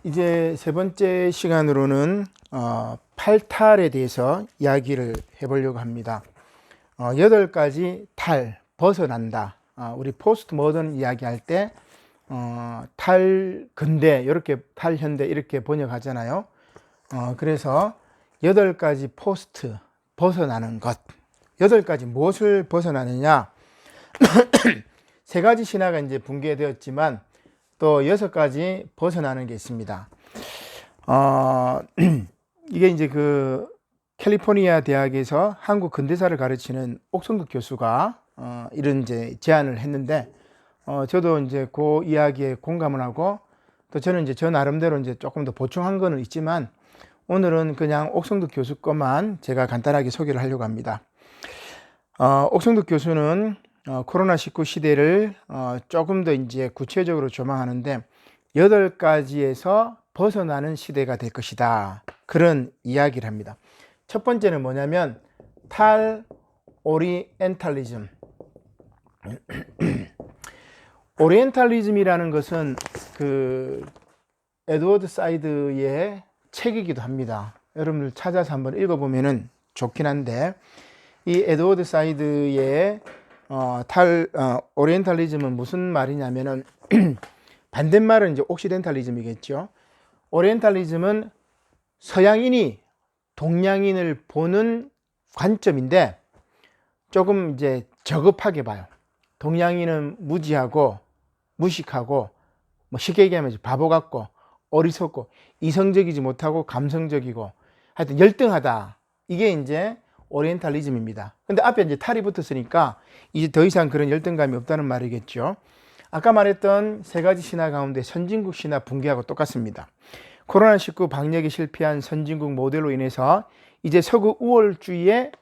이제 세 번째 시간으로는 8탈에 대해서 이야기를 해보려고 합니다. 8가지 탈, 벗어난다. 우리 포스트 모던 이야기할 때 탈 근대, 이렇게 탈 현대 이렇게 번역하잖아요. 그래서 8가지 포스트, 벗어나는 것. 8가지 무엇을 벗어나느냐? 세 가지 신화가 이제 붕괴되었지만 또 6가지 벗어나는 게 있습니다. 이게 이제 그 캘리포니아 대학에서 한국 근대사를 가르치는 옥성득 교수가 이런 이제 제안을 했는데, 저도 이제 그 이야기에 공감을 하고, 또 저는 이제 저 나름대로 이제 조금 더 보충한 거는 있지만, 오늘은 그냥 옥성득 교수 것만 제가 간단하게 소개를 하려고 합니다. 옥성득 교수는 코로나19 시대를 조금 더 이제 구체적으로 조망하는데 8가지에서 벗어나는 시대가 될 것이다. 그런 이야기를 합니다. 첫 번째는 뭐냐면 탈 오리엔탈리즘. 오리엔탈리즘이라는 것은 그 에드워드 사이드의 책이기도 합니다. 여러분들 찾아서 한번 읽어보면 좋긴 한데, 이 에드워드 사이드의 오리엔탈리즘은 무슨 말이냐면은 반대말은 이제 옥시덴탈리즘이겠죠. 오리엔탈리즘은 서양인이 동양인을 보는 관점인데 조금 이제 저급하게 봐요. 동양인은 무지하고 무식하고 뭐 쉽게 얘기하면 바보 같고 어리석고 이성적이지 못하고 감성적이고 하여튼 열등하다. 이게 이제 오리엔탈리즘입니다. 근데 앞에 이제 탈이 붙었으니까 이제 더 이상 그런 열등감이 없다는 말이겠죠. 아까 말했던 세 가지 신화 가운데 선진국 신화 붕괴하고 똑같습니다. 코로나19 방역에 실패한 선진국 모델로 인해서 이제 서구 우월주의라는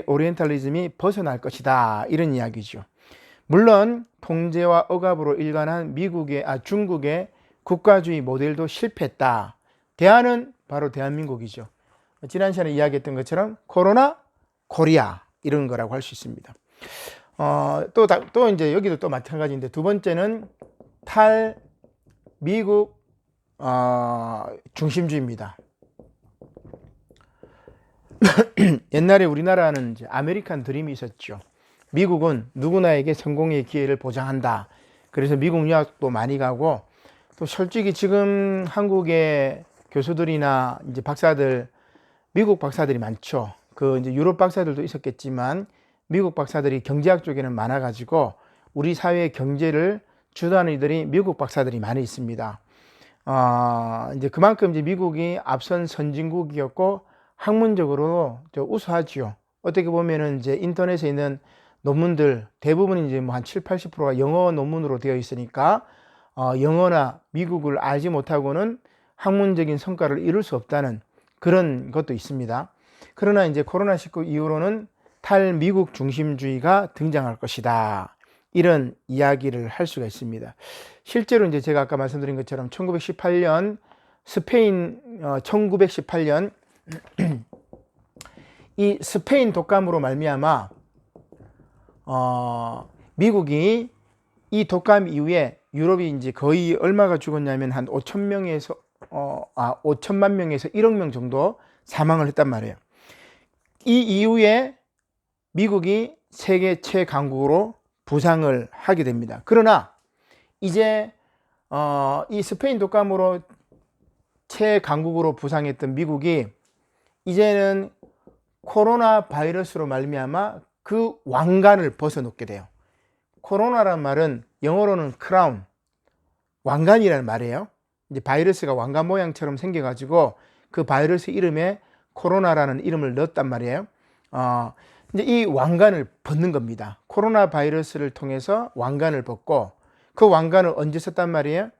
오리엔탈리즘이 벗어날 것이다. 이런 이야기죠. 물론 통제와 억압으로 일관한 중국의 국가주의 모델도 실패했다. 대안은 바로 대한민국이죠. 지난 시간에 이야기했던 것처럼 코로나 코리아 이런 거라고 할 수 있습니다. 또 이제 여기도 또 마찬가지인데, 두 번째는 탈 미국 중심주의입니다. 옛날에 우리나라는 이제 아메리칸 드림이 있었죠. 미국은 누구나에게 성공의 기회를 보장한다. 그래서 미국 유학도 많이 가고, 또 솔직히 지금 한국의 교수들이나 이제 박사들, 미국 박사들이 많죠. 그 이제 유럽 박사들도 있었겠지만 미국 박사들이 경제학 쪽에는 많아가지고 우리 사회의 경제를 주도하는 이들이 미국 박사들이 많이 있습니다. 이제 그만큼 이제 미국이 앞선 선진국이었고 학문적으로 우수하지요. 어떻게 보면은 이제 인터넷에 있는 논문들 대부분 이제 뭐 한 70~80%가 영어 논문으로 되어 있으니까 영어나 미국을 알지 못하고는 학문적인 성과를 이룰 수 없다는 그런 것도 있습니다. 그러나 이제 코로나19 이후로는 탈미국 중심주의가 등장할 것이다. 이런 이야기를 할 수가 있습니다. 실제로 이제 제가 아까 말씀드린 것처럼 1918년 이 스페인 독감으로 말미암아 미국이 이 독감 이후에 유럽이 이제 거의 얼마가 죽었냐면 한 5천만 명에서 1억 명 정도 사망을 했단 말이에요. 이 이후에 미국이 세계 최강국으로 부상을 하게 됩니다. 그러나 이제 이 스페인 독감으로 최강국으로 부상했던 미국이 이제는 코로나 바이러스로 말미암아 그 왕관을 벗어놓게 돼요. 코로나란 말은 영어로는 크라운, 왕관이라는 말이에요. 이제 바이러스가 왕관 모양처럼 생겨가지고 그 바이러스 이름에 코로나라는 이름을 넣었단 말이에요. 이제 이 왕관을 벗는 겁니다. 코로나 바이러스를 통해서 왕관을 벗고, 그 왕관을 언제 썼단 말이에요?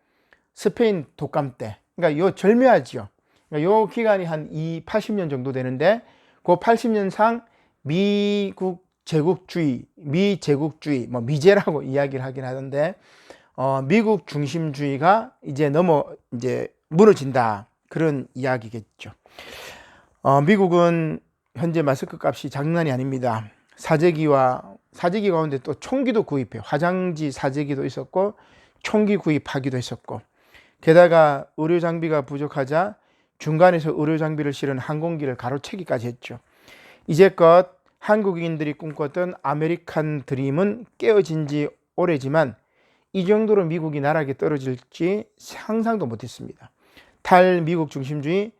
스페인 독감 때. 그러니까 요 절묘하지요. 그러니까 요 기간이 한 80년 정도 되는데, 그 80년상 미국 제국주의, 뭐 미제라고 이야기를 하긴 하던데, 미국 중심주의가 이제 무너진다. 그런 이야기겠죠. 미국은 현재 마스크 값이 장난이 아닙니다. 사재기 가운데 또 총기도 구입해요. 화장지 사재기도 있었고 총기 구입하기도 했었고, 게다가 의료 장비가 부족하자 중간에서 의료 장비를 실은 항공기를 가로채기까지 했죠. 이제껏 한국인들이 꿈꿨던 아메리칸 드림은 깨어진 지 오래지만 이 정도로 미국이 나락에 떨어질지 상상도 못했습니다. 탈미국 중심주의,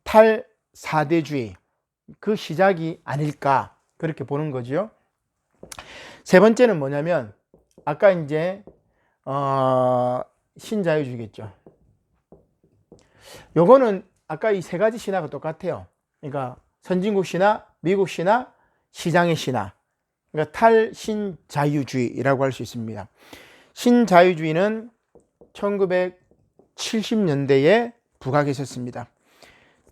탈사대주의 그 시작이 아닐까 그렇게 보는 거죠. 세 번째는 뭐냐면 아까 이제 신자유주의겠죠. 요거는 아까 이 세 가지 신화가 똑같아요. 그러니까 선진국 신화, 미국 신화, 시장의 신화. 그러니까 탈신자유주의라고 할 수 있습니다. 신자유주의는 1970년대에 부각했었습니다.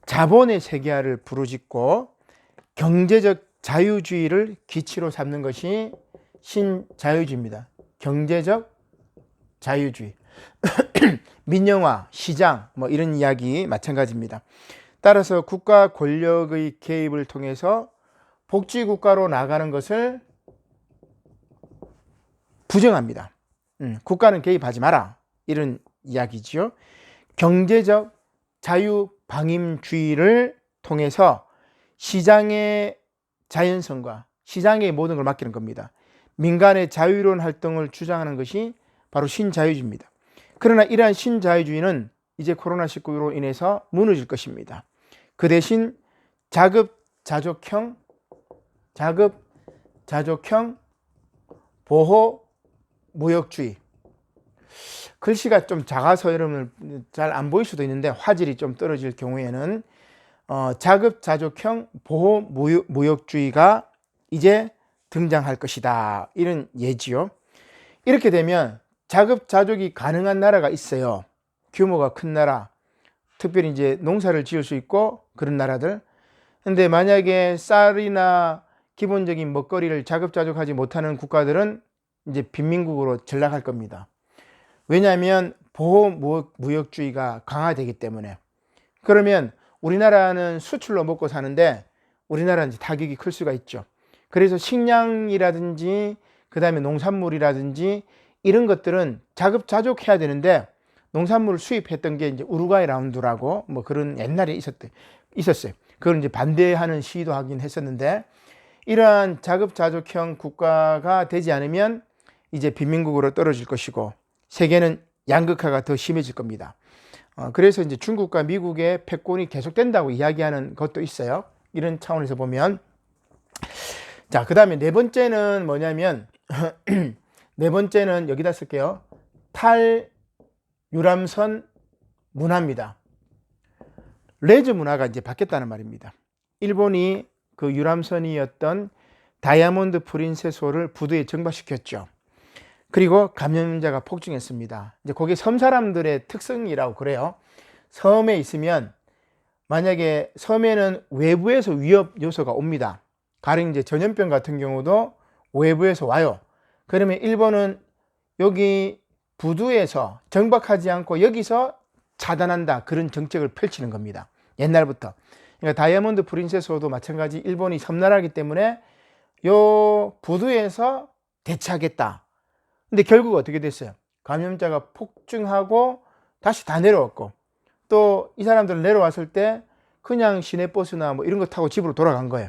자본의 세계화를 부르짖고 경제적 자유주의를 기치로 삼는 것이 신자유주의입니다. 경제적 자유주의. 민영화, 시장 뭐 이런 이야기 마찬가지입니다. 따라서 국가 권력의 개입을 통해서 복지국가로 나가는 것을 부정합니다. 국가는 개입하지 마라 이런 이야기지요. 경제적 자유방임주의를 통해서 시장의 자연성과 시장의 모든 걸 맡기는 겁니다. 민간의 자유로운 활동을 주장하는 것이 바로 신자유주의입니다. 그러나 이러한 신자유주의는 이제 코로나19로 인해서 무너질 것입니다. 그 대신 자급자족형 보호무역주의. 글씨가 좀 작아서 여러분 잘 안 보일 수도 있는데 화질이 좀 떨어질 경우에는 자급자족형 보호무역주의가 이제 등장할 것이다. 이런 예지요. 이렇게 되면 자급자족이 가능한 나라가 있어요. 규모가 큰 나라. 특별히 이제 농사를 지을 수 있고 그런 나라들. 근데 만약에 쌀이나 기본적인 먹거리를 자급자족하지 못하는 국가들은 이제 빈민국으로 전락할 겁니다. 왜냐하면 보호무역주의가 강화되기 때문에. 그러면 우리나라는 수출로 먹고 사는데 우리나라는 이제 타격이 클 수가 있죠. 그래서 식량이라든지 그 다음에 농산물이라든지 이런 것들은 자급자족해야 되는데 농산물을 수입했던 게 이제 우루과이 라운드라고 뭐 그런 옛날에 있었어요. 그걸 이제 반대하는 시위도 하긴 했었는데 이러한 자급자족형 국가가 되지 않으면 이제 빈민국으로 떨어질 것이고 세계는 양극화가 더 심해질 겁니다. 그래서 이제 중국과 미국의 패권이 계속된다고 이야기하는 것도 있어요. 이런 차원에서 보면 자, 그 다음에 네 번째는 뭐냐면 네 번째는 여기다 쓸게요. 탈유람선 문화입니다. 레저 문화가 이제 바뀌었다는 말입니다. 일본이 그 유람선이었던 다이아몬드 프린세스호를 부두에 정박시켰죠. 그리고 감염자가 폭증했습니다. 이제 그게 섬 사람들의 특성이라고 그래요. 섬에 있으면 만약에 섬에는 외부에서 위협 요소가 옵니다. 가령 이제 전염병 같은 경우도 외부에서 와요. 그러면 일본은 여기 부두에서 정박하지 않고 여기서 차단한다. 그런 정책을 펼치는 겁니다. 옛날부터. 그러니까 다이아몬드 프린세스호도 마찬가지 일본이 섬나라이기 때문에 요 부두에서 대처하겠다. 근데 결국 어떻게 됐어요? 감염자가 폭증하고 다시 다 내려왔고 또 이 사람들 내려왔을 때 그냥 시내버스나 뭐 이런 거 타고 집으로 돌아간 거예요.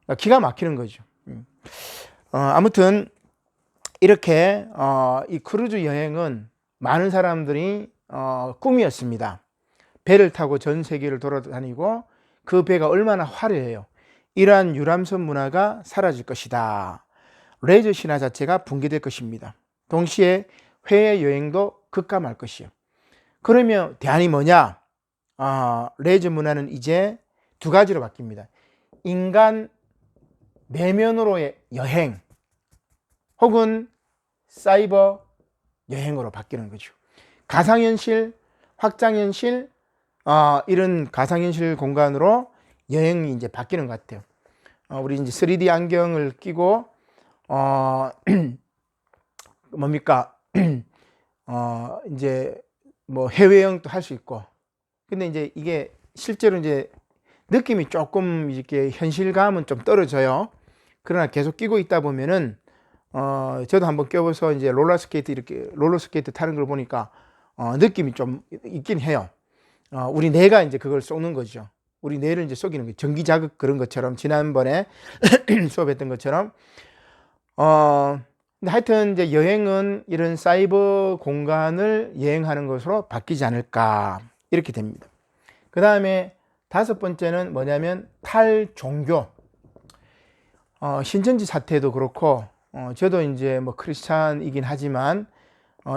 그러니까 기가 막히는 거죠. 아무튼 이렇게 이 크루즈 여행은 많은 사람들이 꿈이었습니다. 배를 타고 전 세계를 돌아다니고 그 배가 얼마나 화려해요. 이러한 유람선 문화가 사라질 것이다. 레저 신화 자체가 붕괴될 것입니다. 동시에 해외여행도 급감할 것이요. 그러면 대안이 뭐냐? 레저 문화는 이제 두 가지로 바뀝니다. 인간 내면으로의 여행 혹은 사이버 여행으로 바뀌는 거죠. 가상현실, 확장현실 이런 가상현실 공간으로 여행이 이제 바뀌는 것 같아요. 우리 이제 3D 안경을 끼고 뭡니까? 이제 뭐 해외여행도 할 수 있고. 근데 이제 이게 실제로 이제 느낌이 조금 이렇게 현실감은 좀 떨어져요. 그러나 계속 끼고 있다 보면은 저도 한번 껴봐서 이제 롤러스케이트 타는 걸 보니까 느낌이 좀 있긴 해요. 우리 뇌가 이제 그걸 쏘는 거죠. 우리 뇌를 이제 쏘기는 거예요. 전기 자극 그런 것처럼 지난번에 수업했던 것처럼. 근데 하여튼 이제 여행은 이런 사이버 공간을 여행하는 것으로 바뀌지 않을까 이렇게 됩니다. 그 다음에 다섯 번째는 뭐냐면 탈종교. 신천지 사태도 그렇고, 저도 이제 뭐 크리스찬이긴 하지만,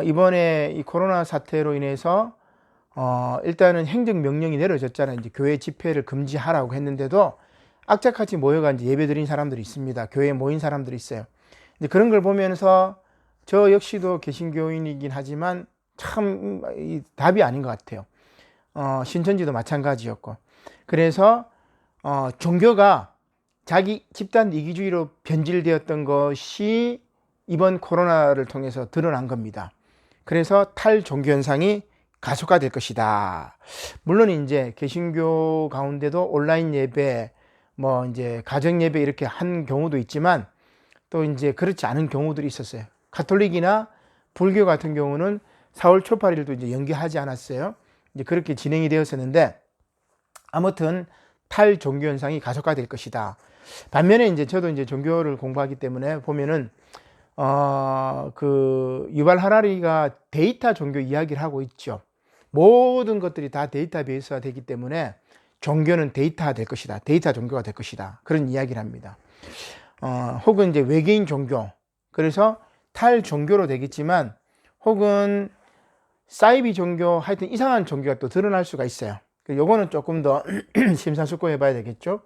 이번에 이 코로나 사태로 인해서, 일단은 행정명령이 내려졌잖아요. 이제 교회 집회를 금지하라고 했는데도 악착같이 모여가 이제 예배 드린 사람들이 있습니다. 교회에 모인 사람들이 있어요. 이제 그런 걸 보면서 저 역시도 개신교인이긴 하지만 참 답이 아닌 것 같아요. 신천지도 마찬가지였고. 그래서, 종교가 자기 집단 이기주의로 변질되었던 것이 이번 코로나를 통해서 드러난 겁니다. 그래서 탈종교 현상이 가속화될 것이다. 물론 이제 개신교 가운데도 온라인 예배, 뭐 이제 가정 예배 이렇게 한 경우도 있지만 또 이제 그렇지 않은 경우들이 있었어요. 가톨릭이나 불교 같은 경우는 4월 초팔일도 이제 연기하지 않았어요. 이제 그렇게 진행이 되었었는데 아무튼 탈종교 현상이 가속화될 것이다. 반면에 이제 저도 이제 종교를 공부하기 때문에 보면은 그 유발 하라리가 데이터 종교 이야기를 하고 있죠. 모든 것들이 다 데이터베이스화 되기 때문에 종교는 데이터화 될 것이다. 데이터 종교가 될 것이다. 그런 이야기를 합니다. 혹은 이제 외계인 종교. 그래서 탈종교로 되겠지만 혹은 사이비 종교, 하여튼 이상한 종교가 또 드러날 수가 있어요. 요거는 조금 더 심사숙고해 봐야 되겠죠.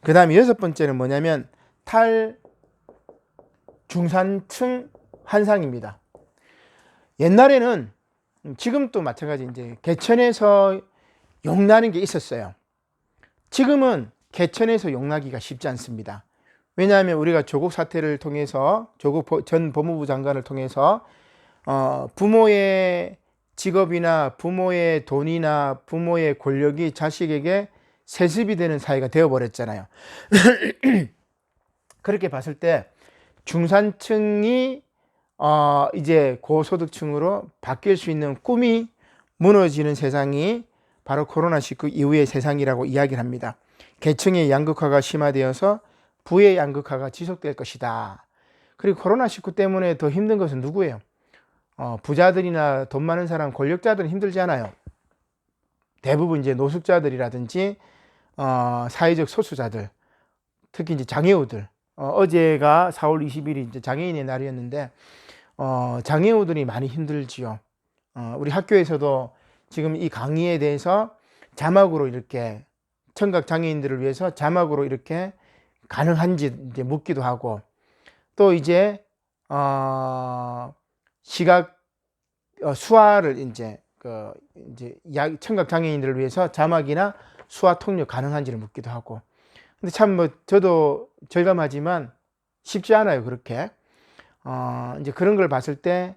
그 다음에 여섯 번째는 뭐냐면 탈중산층 환상입니다. 옛날에는 지금도 마찬가지 이제 개천에서 용나는 게 있었어요. 지금은 개천에서 용나기가 쉽지 않습니다. 왜냐하면 우리가 조국 사태를 통해서 조국 전 법무부 장관을 통해서 부모의 직업이나 부모의 돈이나 부모의 권력이 자식에게 세습이 되는 사회가 되어버렸잖아요. 그렇게 봤을 때 중산층이 이제 고소득층으로 바뀔 수 있는 꿈이 무너지는 세상이 바로 코로나19 이후의 세상이라고 이야기를 합니다. 계층의 양극화가 심화되어서 부의 양극화가 지속될 것이다. 그리고 코로나19 때문에 더 힘든 것은 누구예요? 부자들이나 돈 많은 사람, 권력자들은 힘들지 않아요. 대부분 이제 노숙자들이라든지 사회적 소수자들, 특히 이제 장애우들. 어제가 4월 20일이 이제 장애인의 날이었는데 장애우들이 많이 힘들지요. 우리 학교에서도 지금 이 강의에 대해서 자막으로 이렇게 청각 장애인들을 위해서 자막으로 이렇게 가능한지 이제 묻기도 하고 또 이제 시각 수화를 이제 청각 장애인들을 위해서 자막이나 수화 통역 가능한지를 묻기도 하고. 근데 참 뭐 저도 절감하지만 쉽지 않아요. 그렇게 이제 그런 걸 봤을 때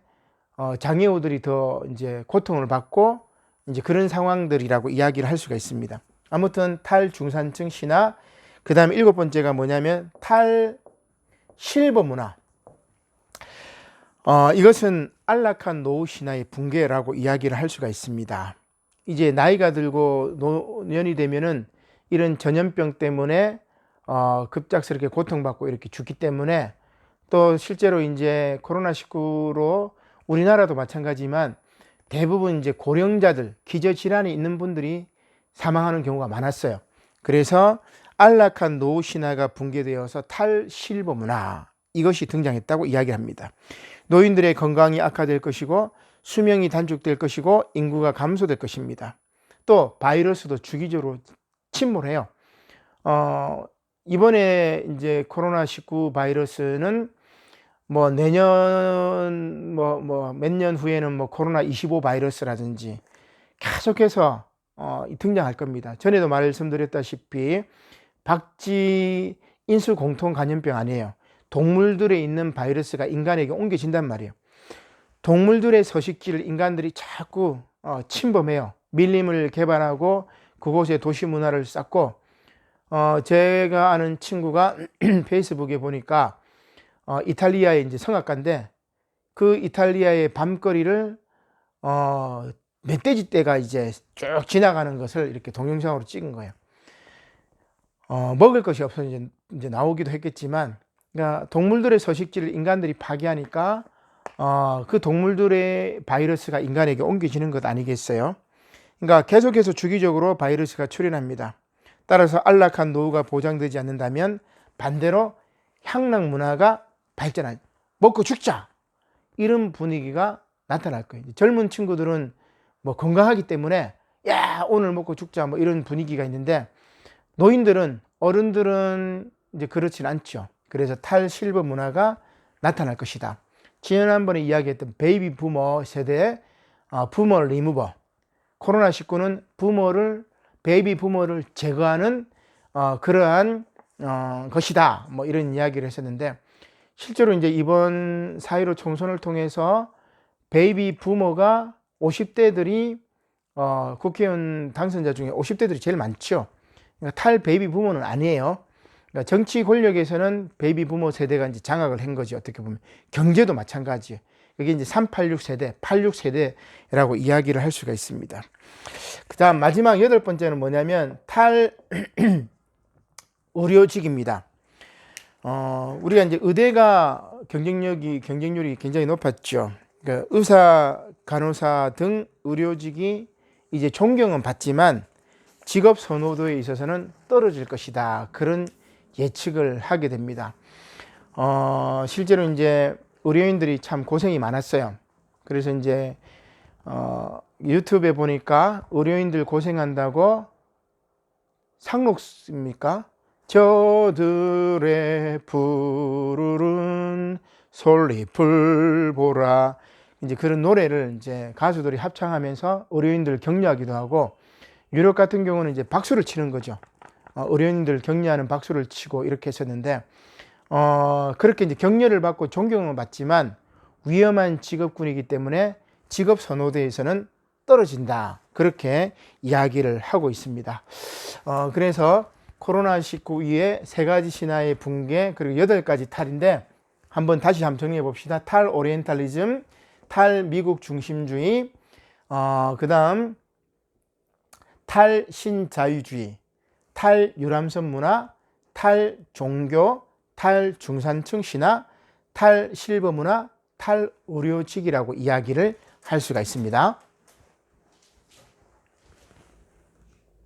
장애우들이 더 이제 고통을 받고 이제 그런 상황들이라고 이야기를 할 수가 있습니다. 아무튼 탈중산층 신화. 그 다음에 일곱 번째가 뭐냐면 탈실버 문화. 이것은 안락한 노후 신화의 붕괴라고 이야기를 할 수가 있습니다. 이제 나이가 들고 노년이 되면은 이런 전염병 때문에 급작스럽게 고통받고 이렇게 죽기 때문에 또 실제로 이제 코로나19로 우리나라도 마찬가지지만 대부분 이제 고령자들, 기저질환이 있는 분들이 사망하는 경우가 많았어요. 그래서 안락한 노후 신화가 붕괴되어서 탈실버 문화, 이것이 등장했다고 이야기합니다. 노인들의 건강이 악화될 것이고 수명이 단축될 것이고 인구가 감소될 것입니다. 또 바이러스도 주기적으로 침몰해요. 이번에 이제 코로나19 바이러스는 뭐 내년 몇 년 후에는 뭐 코로나25 바이러스라든지 계속해서 등장할 겁니다. 전에도 말씀드렸다시피 박쥐 인수 공통 감염병 아니에요. 동물들에 있는 바이러스가 인간에게 옮겨진단 말이에요. 동물들의 서식지를 인간들이 자꾸 침범해요. 밀림을 개발하고 그곳에 도시 문화를 쌓고 제가 아는 친구가 페이스북에 보니까 이탈리아의 이제 성악가인데 그 이탈리아의 밤거리를 멧돼지 떼가 이제 쭉 지나가는 것을 이렇게 동영상으로 찍은 거예요. 먹을 것이 없어서 이제 나오기도 했겠지만, 그러니까 동물들의 서식지를 인간들이 파괴하니까 그 동물들의 바이러스가 인간에게 옮겨지는 것 아니겠어요? 그러니까 계속해서 주기적으로 바이러스가 출현합니다. 따라서 안락한 노후가 보장되지 않는다면 반대로 향락 문화가 발전하죠. 먹고 죽자! 이런 분위기가 나타날 거예요. 젊은 친구들은 뭐 건강하기 때문에 야, 오늘 먹고 죽자 뭐 이런 분위기가 있는데, 노인들은, 어른들은 이제 그렇진 않죠. 그래서 탈실버 문화가 나타날 것이다. 지난번에 이야기했던 베이비 부머 세대의 부머 리무버, 코로나19는 베이비 부머를 제거하는 그러한 것이다. 뭐 이런 이야기를 했었는데, 실제로 이제 이번 4.15 총선을 통해서 베이비 부머가 50대들이 국회의원 당선자 중에 50대들이 제일 많죠. 그러니까 탈 베이비 부머는 아니에요. 그러니까 정치 권력에서는 베이비 부머 세대가 이제 장악을 한 거지. 어떻게 보면 경제도 마찬가지예요. 이게 이제 386 세대, 86 세대라고 이야기를 할 수가 있습니다. 그다음 마지막 8번째는 뭐냐면 탈 의료직입니다. 우리가 이제 의대가 경쟁률이 굉장히 높았죠. 그러니까 의사, 간호사 등 의료직이 이제 존경은 받지만 직업 선호도에 있어서는 떨어질 것이다. 그런 예측을 하게 됩니다. 실제로 이제 의료인들이 참 고생이 많았어요. 그래서 이제 유튜브에 보니까 의료인들 고생한다고 상록입니까? 저들의 푸르른 솔잎을 보라. 이제 그런 노래를 이제 가수들이 합창하면서 의료인들 격려하기도 하고, 유럽 같은 경우는 이제 박수를 치는 거죠. 의료인들 격려하는 박수를 치고 이렇게 했었는데, 그렇게 이제 격려를 받고 존경을 받지만 위험한 직업군이기 때문에 직업 선호도에서는 떨어진다. 그렇게 이야기를 하고 있습니다. 그래서 코로나19 이후에 3가지 신화의 붕괴, 그리고 8가지 탈인데, 다시 한번 정리해 봅시다. 탈 오리엔탈리즘, 탈 미국 중심주의, 그 다음 탈 신자유주의, 탈 유람선 문화, 탈 종교, 탈 중산층 신화, 탈 실버 문화, 탈 의료직이라고 이야기를 할 수가 있습니다.